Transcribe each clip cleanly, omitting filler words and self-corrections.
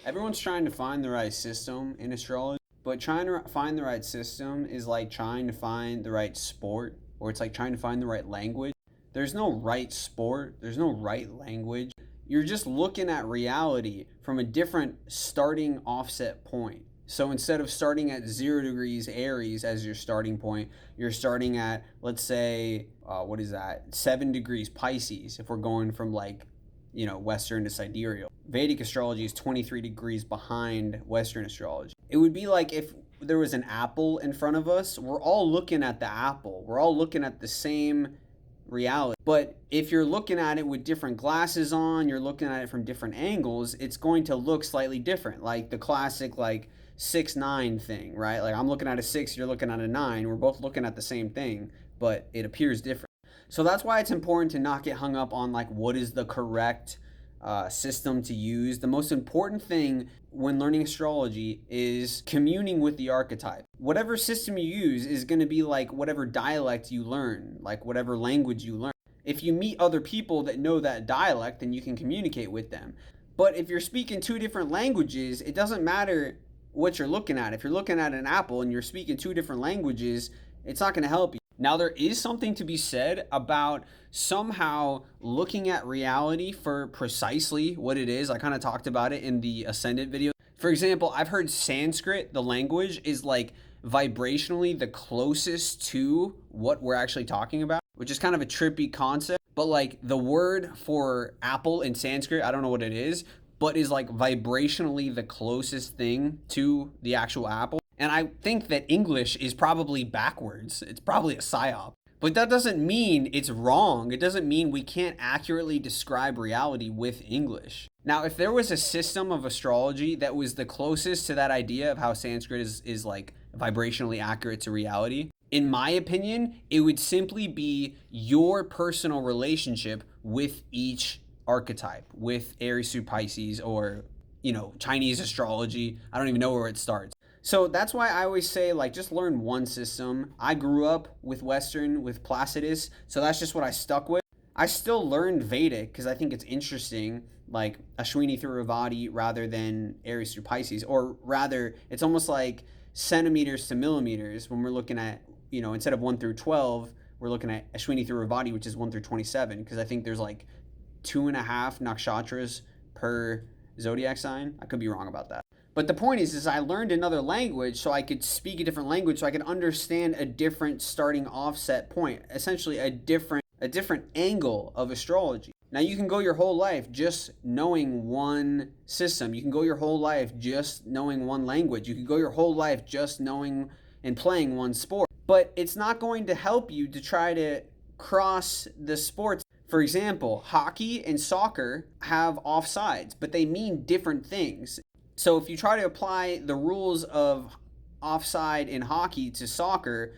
Everyone's trying to find the right system in astrology, but trying to find the right system is like trying to find the right sport, or it's like trying to find the right language. There's no right sport, there's no right language. You're just looking at reality from a different starting offset point. So instead of starting at 0 degrees Aries as your starting point, you're starting at, let's say, what is that? 7 degrees Pisces, if we're going from like, Western to sidereal. Vedic astrology is 23 degrees behind Western astrology. It would be like if there was an apple in front of us, we're all looking at the apple. We're all looking at the same reality. But if you're looking at it with different glasses on, you're looking at it from different angles, it's going to look slightly different. Like the classic, like 6-9 thing, right? Like I'm looking at a 6, you're looking at a 9. We're both looking at the same thing, but it appears different. So that's why it's important to not get hung up on like what is the correct system to use. The most important thing when learning astrology is communing with the archetype. Whatever system you use is going to be like whatever dialect you learn, like whatever language you learn. If you meet other people that know that dialect, then you can communicate with them. But if you're speaking two different languages, it doesn't matter what you're looking at. If you're looking at an apple and you're speaking two different languages, it's not going to help you. Now, there is something to be said about somehow looking at reality for precisely what it is. I kind of talked about it in the Ascendant video. For example, I've heard Sanskrit, the language, is like vibrationally the closest to what we're actually talking about, which is kind of a trippy concept. But like the word for apple in Sanskrit, I don't know what it is, but is like vibrationally the closest thing to the actual apple. And I think that English is probably backwards. It's probably a psyop. But that doesn't mean it's wrong. It doesn't mean we can't accurately describe reality with English. Now, if there was a system of astrology that was the closest to that idea of how Sanskrit is like vibrationally accurate to reality, in my opinion, it would simply be your personal relationship with each archetype, with Aries through Pisces or, Chinese astrology. I don't even know where it starts. So that's why I always say, like, just learn one system. I grew up with Western, with Placidus, so that's just what I stuck with. I still learned Vedic because I think it's interesting, like Ashwini through Ravati rather than Aries through Pisces, or rather, it's almost like centimeters to millimeters when we're looking at, instead of 1 through 12, we're looking at Ashwini through Ravati, which is 1 through 27, because I think there's like 2.5 nakshatras per zodiac sign. I could be wrong about that. But the point is I learned another language so I could speak a different language, so I could understand a different starting offset point, essentially a different angle of astrology. Now you can go your whole life just knowing one system. You can go your whole life just knowing one language. You can go your whole life just knowing and playing one sport. But it's not going to help you to try to cross the sports. For example, hockey and soccer have offsides, but they mean different things. So if you try to apply the rules of offside in hockey to soccer,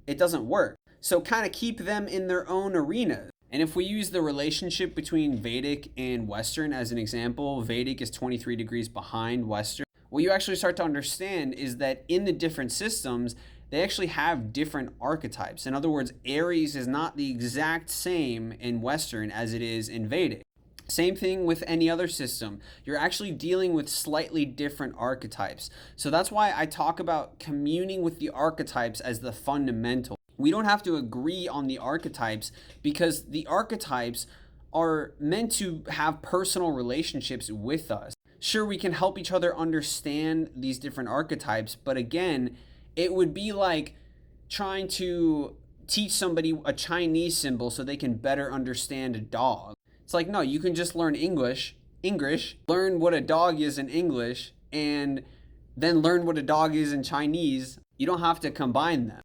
it doesn't work. So kind of keep them in their own arena. And if we use the relationship between Vedic and Western as an example, Vedic is 23 degrees behind Western. What you actually start to understand is that in the different systems, they actually have different archetypes. In other words, Aries is not the exact same in Western as it is in Vedic. Same thing with any other system. You're actually dealing with slightly different archetypes. So that's why I talk about communing with the archetypes as the fundamental. We don't have to agree on the archetypes because the archetypes are meant to have personal relationships with us. Sure, we can help each other understand these different archetypes, but again, it would be like trying to teach somebody a Chinese symbol so they can better understand a dog. It's like, no, you can just learn English, learn what a dog is in English, and then learn what a dog is in Chinese. You don't have to combine them.